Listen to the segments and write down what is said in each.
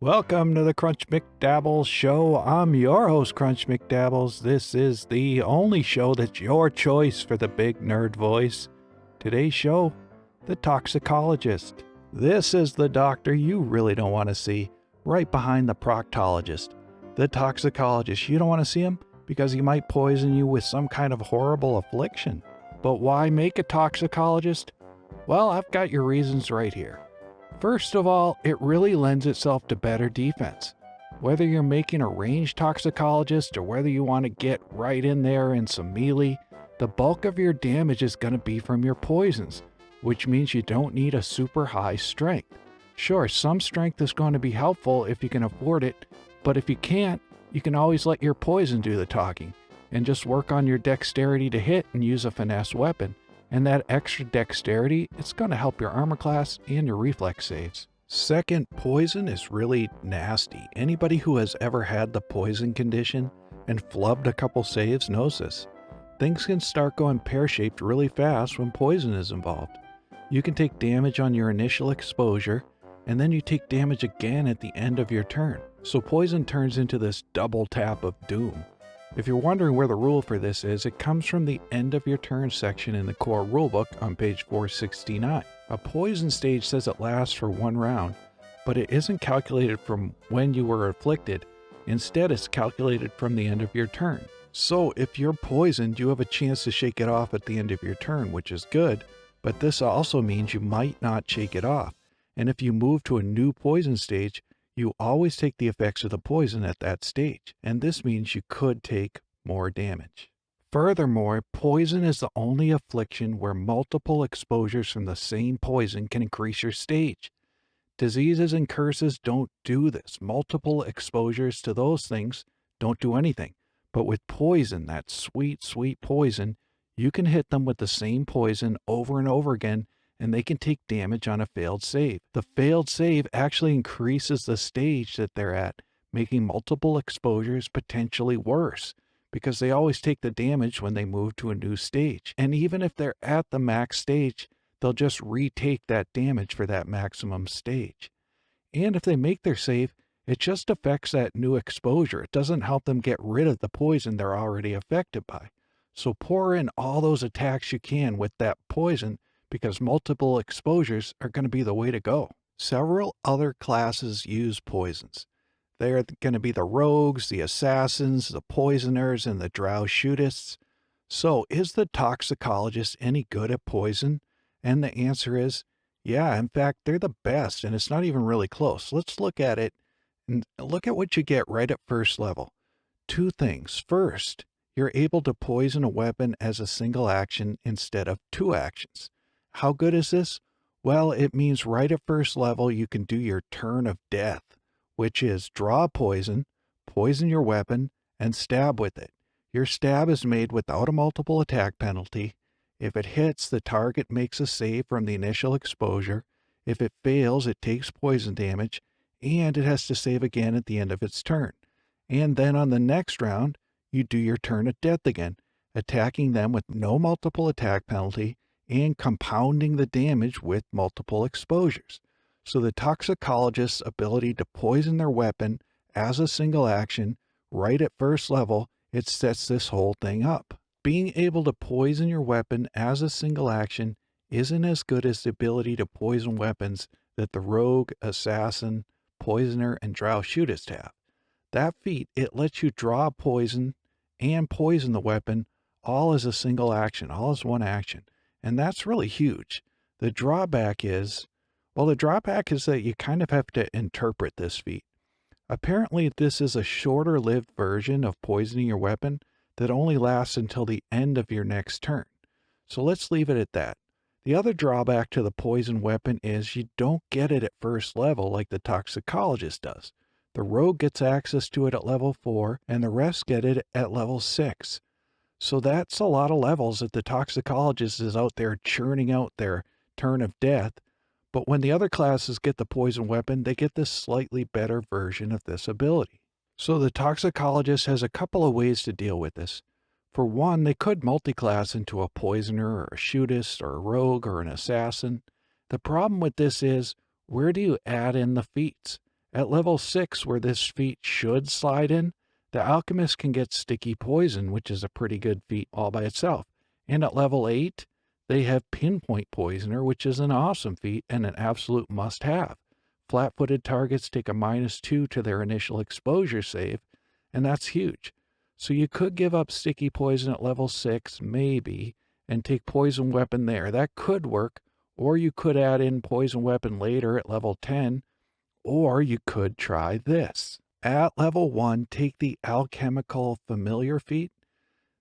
Welcome to the Crunch McDabbles Show. I'm your host, Crunch McDabbles. This is the only show that's your choice for the big nerd voice. Today's show, the Toxicologist. This is the doctor you really don't want to see, right behind the proctologist. The Toxicologist, you don't want to see him because he might poison you with some kind of horrible affliction. But why make a toxicologist? Well, I've got your reasons right here. First of all, it really lends itself to better defense. Whether you're making a ranged toxicologist or whether you want to get right in there in some melee, the bulk of your damage is going to be from your poisons, which means you don't need a super high strength. Sure, some strength is going to be helpful if you can afford it, but if you can't, you can always let your poison do the talking, and just work on your dexterity to hit and use a finesse weapon. And that extra dexterity, it's going to help your armor class and your reflex saves. Second, poison is really nasty. Anybody who has ever had the poison condition and flubbed a couple saves knows this. Things can start going pear-shaped really fast when poison is involved. You can take damage on your initial exposure, and then you take damage again at the end of your turn. So poison turns into this double tap of doom. If you're wondering where the rule for this is, it comes from the end of your turn section in the core rulebook on page 469. A poison stage says it lasts for 1 round, but it isn't calculated from when you were afflicted. Instead, it's calculated from the end of your turn. So if you're poisoned, you have a chance to shake it off at the end of your turn, which is good, but this also means you might not shake it off. And if you move to a new poison stage, you always take the effects of the poison at that stage, and this means you could take more damage. Furthermore, poison is the only affliction where multiple exposures from the same poison can increase your stage. Diseases and curses don't do this. Multiple exposures to those things don't do anything. But with poison, that sweet, sweet poison, you can hit them with the same poison over and over again, and they can take damage on a failed save. The failed save actually increases the stage that they're at, making multiple exposures potentially worse, because they always take the damage when they move to a new stage. And even if they're at the max stage, they'll just retake that damage for that maximum stage. And if they make their save, it just affects that new exposure. It doesn't help them get rid of the poison they're already affected by. So pour in all those attacks you can with that poison, because multiple exposures are going to be the way to go. Several other classes use poisons. They're going to be the rogues, the assassins, the poisoners, and the drow shootists. So is the toxicologist any good at poison? And the answer is, yeah, in fact, they're the best, and it's not even really close. Let's look at it and look at what you get right at first level. 2 things. First, you're able to poison a weapon as a single action instead of 2 actions. How good is this? Well, it means right at first level you can do your turn of death, which is draw poison, poison your weapon, and stab with it. Your stab is made without a multiple attack penalty. If it hits, the target makes a save from the initial exposure. If it fails, it takes poison damage, and it has to save again at the end of its turn. And then on the next round, you do your turn of death again, attacking them with no multiple attack penalty, and compounding the damage with multiple exposures. So the toxicologist's ability to poison their weapon as a single action right at first level, it sets this whole thing up. Being able to poison your weapon as a single action isn't as good as the ability to poison weapons that the rogue, assassin, poisoner, and drow shootist have. That feat, it lets you draw poison and poison the weapon all as a single action, all as one action. And that's really huge. The drawback is that you kind of have to interpret this feat. Apparently, this is a shorter-lived version of poisoning your weapon that only lasts until the end of your next turn. So let's leave it at that. The other drawback to the poison weapon is you don't get it at first level like the toxicologist does. The rogue gets access to it at level 4, and the rest get it at level 6. So that's a lot of levels that the toxicologist is out there churning out their turn of death. But when the other classes get the poison weapon, they get this slightly better version of this ability. So the toxicologist has a couple of ways to deal with this. For one, they could multi-class into a poisoner or a shootist or a rogue or an assassin. The problem with this is, where do you add in the feats? At level 6, where this feat should slide in, the alchemist can get sticky poison, which is a pretty good feat all by itself. And at level 8, they have pinpoint poisoner, which is an awesome feat and an absolute must-have. Flat-footed targets take a -2 to their initial exposure save, and that's huge. So you could give up sticky poison at level 6, maybe, and take poison weapon there. That could work, or you could add in poison weapon later at level 10, or you could try this. At level 1, take the alchemical familiar feat.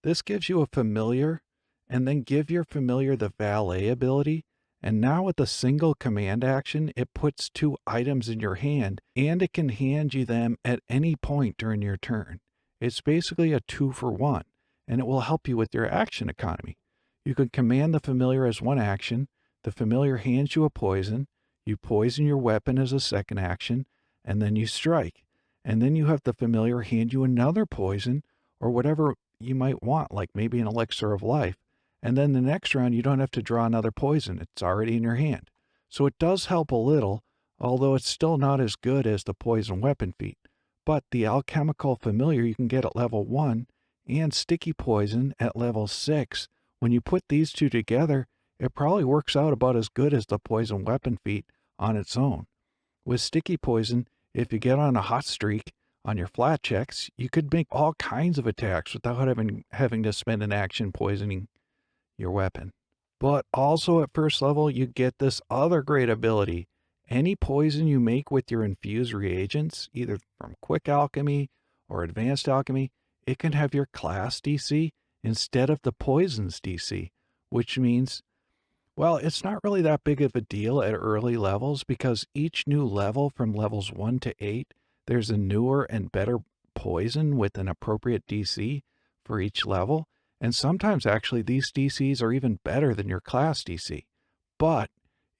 This gives you a familiar, and then give your familiar the valet ability. And now with a single command action, it puts 2 items in your hand, and it can hand you them at any point during your turn. It's basically a 2-for-1, and it will help you with your action economy. You can command the familiar as one action, the familiar hands you a poison, you poison your weapon as a second action, and then you strike. And then you have the familiar hand you another poison, or whatever you might want, like maybe an elixir of life. And then the next round, you don't have to draw another poison. It's already in your hand. So it does help a little, although it's still not as good as the poison weapon feat. But the alchemical familiar you can get at level 1 and sticky poison at level 6. When you put these two together, it probably works out about as good as the poison weapon feat on its own. With sticky poison, if you get on a hot streak on your flat checks, you could make all kinds of attacks without having to spend an action poisoning your weapon. But also at first level, you get this other great ability. Any poison you make with your infused reagents, either from quick alchemy or advanced alchemy, it can have your class DC instead of the poison's DC, which means, well, it's not really that big of a deal at early levels because each new level from levels 1 to 8, there's a newer and better poison with an appropriate DC for each level. And sometimes actually these DCs are even better than your class DC. But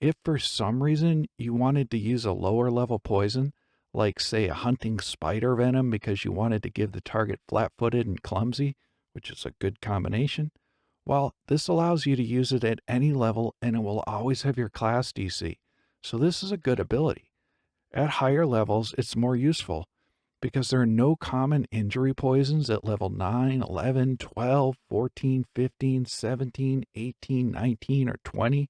if for some reason you wanted to use a lower level poison, like say a hunting spider venom because you wanted to give the target flat-footed and clumsy, which is a good combination, well, this allows you to use it at any level and it will always have your class DC. So this is a good ability. At higher levels, it's more useful because there are no common injury poisons at level 9, 11, 12, 14, 15, 17, 18, 19, or 20.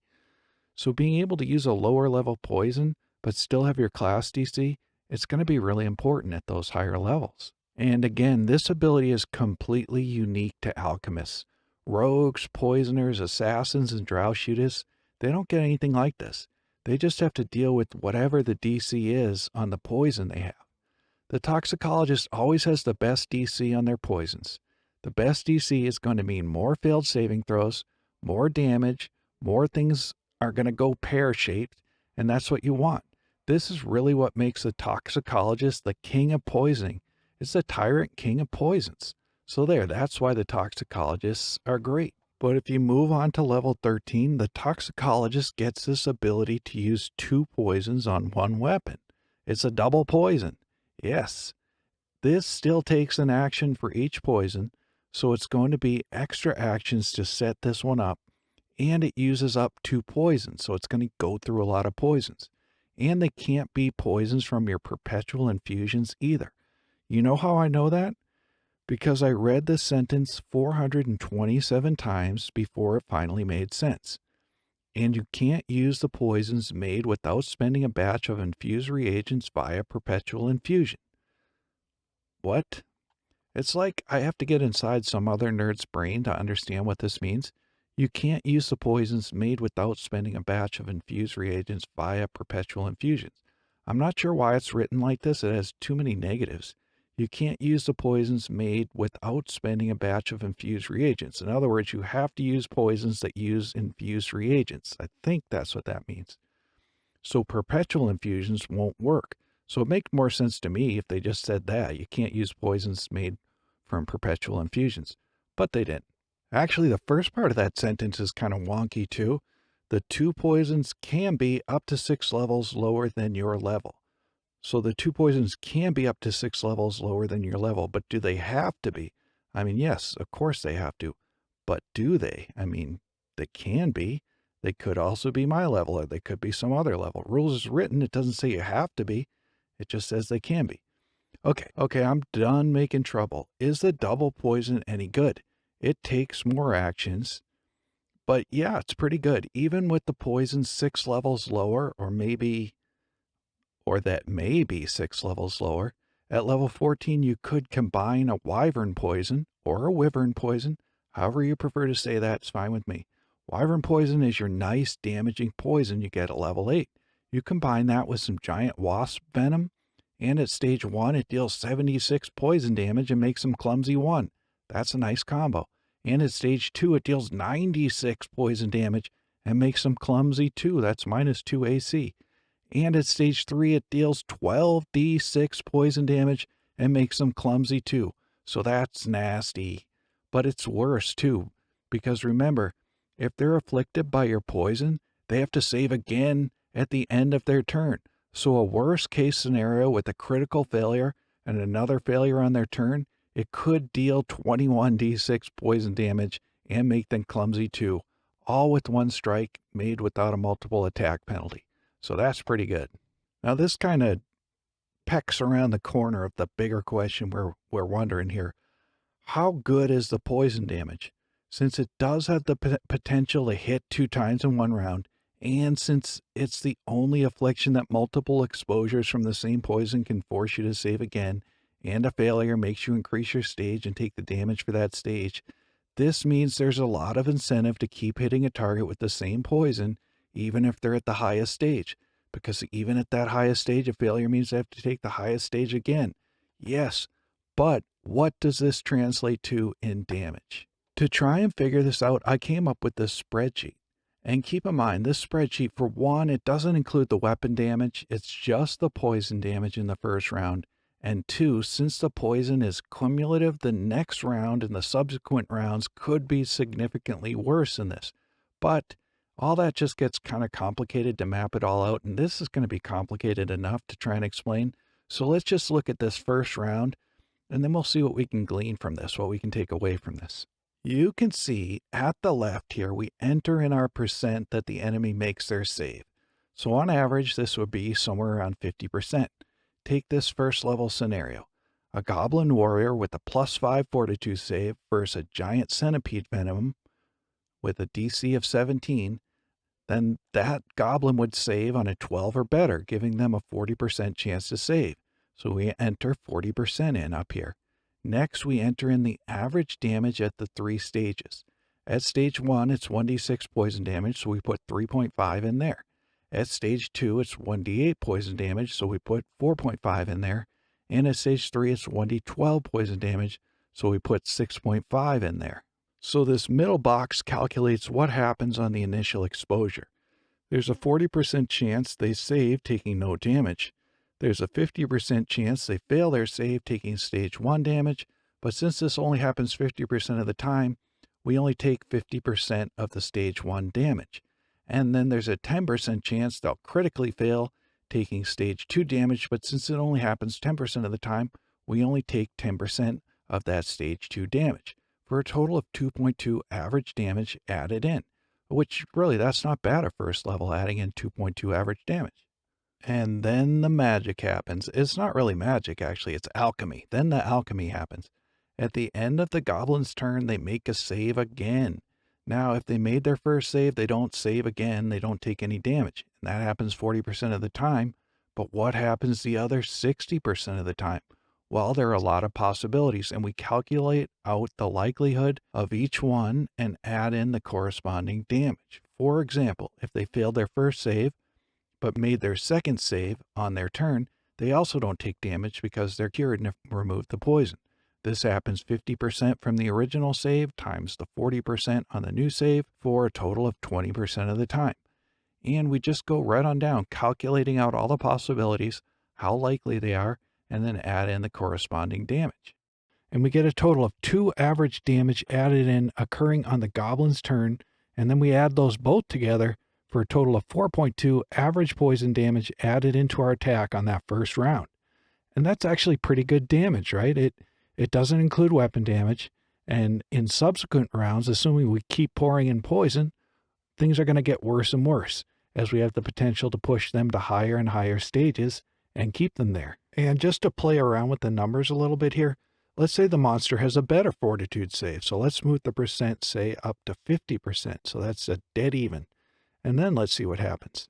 So being able to use a lower level poison, but still have your class DC, it's going to be really important at those higher levels. And again, this ability is completely unique to alchemists. Rogues, poisoners, assassins, and drow shooters, they don't get anything like this. They just have to deal with whatever the DC is on the poison they have. The toxicologist always has the best DC on their poisons. The best DC is going to mean more failed saving throws, more damage, more things are going to go pear-shaped, and that's what you want. This is really what makes the toxicologist the king of poisoning. It's the tyrant king of poisons. So that's why the toxicologists are great. But if you move on to level 13, the toxicologist gets this ability to use 2 poisons on 1 weapon. It's a double poison. Yes, this still takes an action for each poison, so it's going to be extra actions to set this one up, and it uses up 2 poisons, so it's going to go through a lot of poisons. And they can't be poisons from your perpetual infusions either. You know how I know that? Because I read the sentence 427 times before it finally made sense. And you can't use the poisons made without spending a batch of infused reagents via perpetual infusion. What? It's like I have to get inside some other nerd's brain to understand what this means. You can't use the poisons made without spending a batch of infused reagents via perpetual infusions. I'm not sure why it's written like this. It has too many negatives. You can't use the poisons made without spending a batch of infused reagents. In other words, you have to use poisons that use infused reagents. I think that's what that means. So perpetual infusions won't work. So it makes more sense to me if they just said that. You can't use poisons made from perpetual infusions. But they didn't. Actually, the first part of that sentence is kind of wonky too. The 2 poisons can be up to 6 levels lower than your level. So the 2 poisons can be up to 6 levels lower than your level, but do they have to be? I mean, yes, of course they have to, but do they? I mean, they can be. They could also be my level, or they could be some other level. Rules is written, it doesn't say you have to be. It just says they can be. Okay, I'm done making trouble. Is the double poison any good? It takes more actions, but yeah, it's pretty good. Even with the poison 6 levels lower, or that may be 6 levels lower, at level 14 you could combine a wyvern poison or a wyvern poison. However you prefer to say that, it's fine with me. Wyvern poison is your nice damaging poison you get at level 8. You combine that with some giant wasp venom, and at stage 1 it deals 76 poison damage and makes them clumsy 1. That's a nice combo. And at stage 2 it deals 96 poison damage and makes them clumsy 2. That's minus 2 AC. And at stage 3 it deals 12d6 poison damage and makes them clumsy 2. So that's nasty. But it's worse too, because remember, if they're afflicted by your poison, they have to save again at the end of their turn. So a worst case scenario with a critical failure and another failure on their turn, it could deal 21d6 poison damage and make them clumsy 2, all with one strike made without a multiple attack penalty. So that's pretty good. Now this kind of pecks around the corner of the bigger question we're wondering here. How good is the poison damage? Since it does have the potential to hit 2 times in 1 round, and since it's the only affliction that multiple exposures from the same poison can force you to save again, and a failure makes you increase your stage and take the damage for that stage, this means there's a lot of incentive to keep hitting a target with the same poison, even if they're at the highest stage, because even at that highest stage, a failure means they have to take the highest stage again. Yes, but what does this translate to in damage? To try and figure this out, I came up with this spreadsheet. And keep in mind, this spreadsheet, for one, it doesn't include the weapon damage. It's just the poison damage in the first round. And 2, since the poison is cumulative, the next round and the subsequent rounds could be significantly worse than this. But all that just gets kind of complicated to map it all out, and this is going to be complicated enough to try and explain. So let's just look at this first round, and then we'll see what we can glean from this, what we can take away from this. You can see at the left here, we enter in our percent that the enemy makes their save. So on average, this would be somewhere around 50%. Take this first level scenario. A goblin warrior with a +5 fortitude save versus a giant centipede venom with a DC of 17, then that goblin would save on a 12 or better, giving them a 40% chance to save. So we enter 40% in up here. Next, we enter in the average damage at the 3 stages. At stage 1, it's 1d6 poison damage, so we put 3.5 in there. At stage 2, it's 1d8 poison damage, so we put 4.5 in there. And at stage 3, it's 1d12 poison damage, so we put 6.5 in there. So this middle box calculates what happens on the initial exposure. There's a 40% chance they save taking no damage. There's a 50% chance they fail their save taking stage 1 damage, but since this only happens 50% of the time, we only take 50% of the stage 1 damage. And then there's a 10% chance they'll critically fail taking stage 2 damage, but since it only happens 10% of the time, we only take 10% of that stage 2 damage, for a total of 2.2 average damage added in, which really, that's not bad at first level, adding in 2.2 average damage. And then the magic happens. It's not really magic, actually, it's alchemy. Then the alchemy happens. At the end of the goblin's turn, they make a save again. Now, if they made their first save, they don't save again, they don't take any damage. And that happens 40% of the time. But what happens the other 60% of the time? Well, there are a lot of possibilities, and we calculate out the likelihood of each one and add in the corresponding damage. For example, if they failed their first save, but made their second save on their turn, they also don't take damage because they're cured and have removed the poison. This happens 50% from the original save times the 40% on the new save for a total of 20% of the time. And we just go right on down, calculating out all the possibilities, how likely they are, and then add in the corresponding damage. And we get a total of 2 average damage added in occurring on the goblin's turn, and then we add those both together for a total of 4.2 average poison damage added into our attack on that first round. And that's actually pretty good damage, right? It doesn't include weapon damage, and in subsequent rounds, assuming we keep pouring in poison, things are going to get worse and worse, as we have the potential to push them to higher and higher stages, and keep them there. And just to play around with the numbers a little bit here, let's say the monster has a better fortitude save. So let's move the percent, say, up to 50%. So that's a dead even. And then let's see what happens.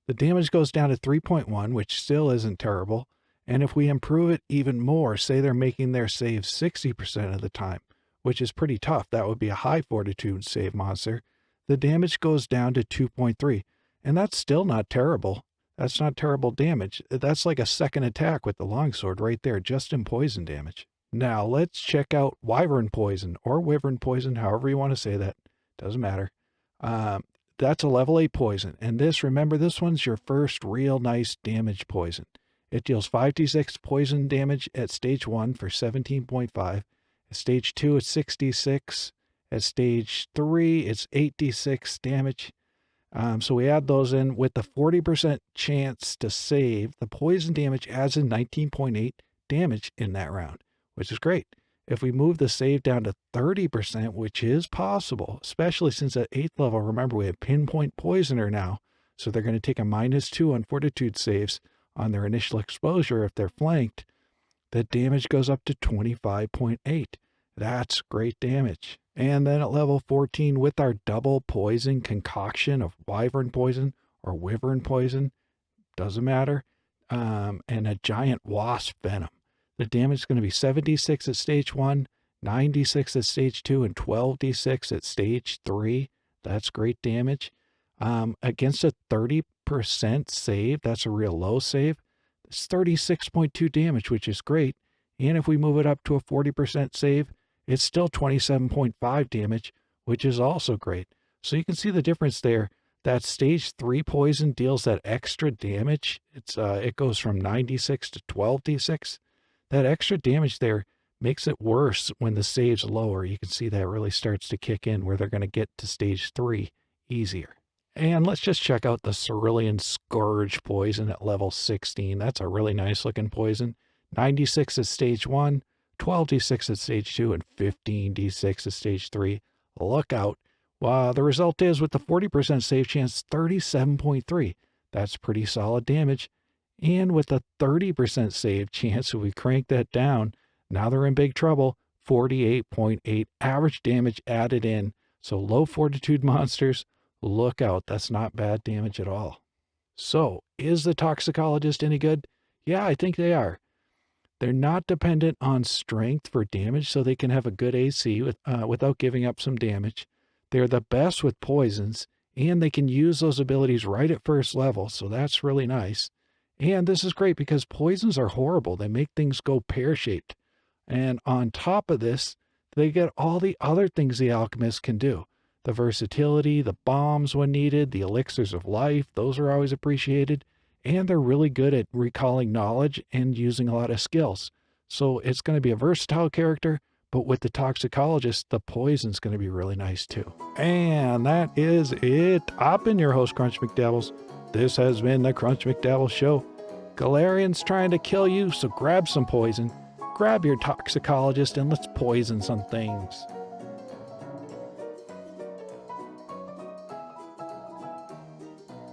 The damage goes down to 3.1, which still isn't terrible. And if we improve it even more, say they're making their save 60% of the time, which is pretty tough. That would be a high fortitude save monster. The damage goes down to 2.3. And that's still not terrible. That's not terrible damage. That's like a second attack with the longsword right there, just in poison damage. Now let's check out wyvern poison or wyvern poison, however you want to say that. Doesn't matter. That's a level 8 poison. And this, remember, this one's your first real nice damage poison. It deals 5d6 poison damage at stage 1 for 17.5. At stage 2, it's 6d6. At stage 3, it's 8d6 damage. So we add those in with the 40% chance to save. The poison damage adds in 19.8 damage in that round, which is great. If we move the save down to 30%, which is possible, especially since at 8th level, remember we have pinpoint poisoner now, so they're going to take a -2 on fortitude saves on their initial exposure if they're flanked, the damage goes up to 25.8. That's great damage. And then at level 14, with our double poison concoction of wyvern poison or wyvern poison, doesn't matter, and a giant wasp venom, the damage is going to be 7d6 at stage 1, 9d6 at stage 2, and 12d6 at stage 3. That's great damage. Against a 30% save, that's a real low save, it's 36.2 damage, which is great. And if we move it up to a 40% save, it's still 27.5 damage, which is also great. So you can see the difference there. That stage 3 poison deals that extra damage. It goes from 9d6 to 12d6. That extra damage there makes it worse when the save's lower. You can see that really starts to kick in where they're going to get to stage 3 easier. And let's just check out the Cerulean Scourge poison at level 16. That's a really nice looking poison. 96 at stage 1, 12d6 at stage 2, and 15d6 at stage 3. Look out. The result is with the 40% save chance, 37.3. That's pretty solid damage. And with the 30% save chance, if we crank that down, now they're in big trouble. 48.8 average damage added in. So low fortitude monsters, look out. That's not bad damage at all. So is the Toxicologist any good? Yeah, I think they are. They're not dependent on strength for damage, so they can have a good AC without giving up some damage. They're the best with poisons, and they can use those abilities right at first level, so that's really nice. And this is great because poisons are horrible. They make things go pear-shaped. And on top of this, they get all the other things the alchemist can do. The versatility, the bombs when needed, the elixirs of life, those are always appreciated. And they're really good at recalling knowledge and using a lot of skills. So it's going to be a versatile character, but with the Toxicologist, the poison's going to be really nice too. And that is it. I've been your host, Crunch McDavels. This has been the Crunch McDavels Show. Galarian's trying to kill you, so grab some poison. Grab your Toxicologist and let's poison some things.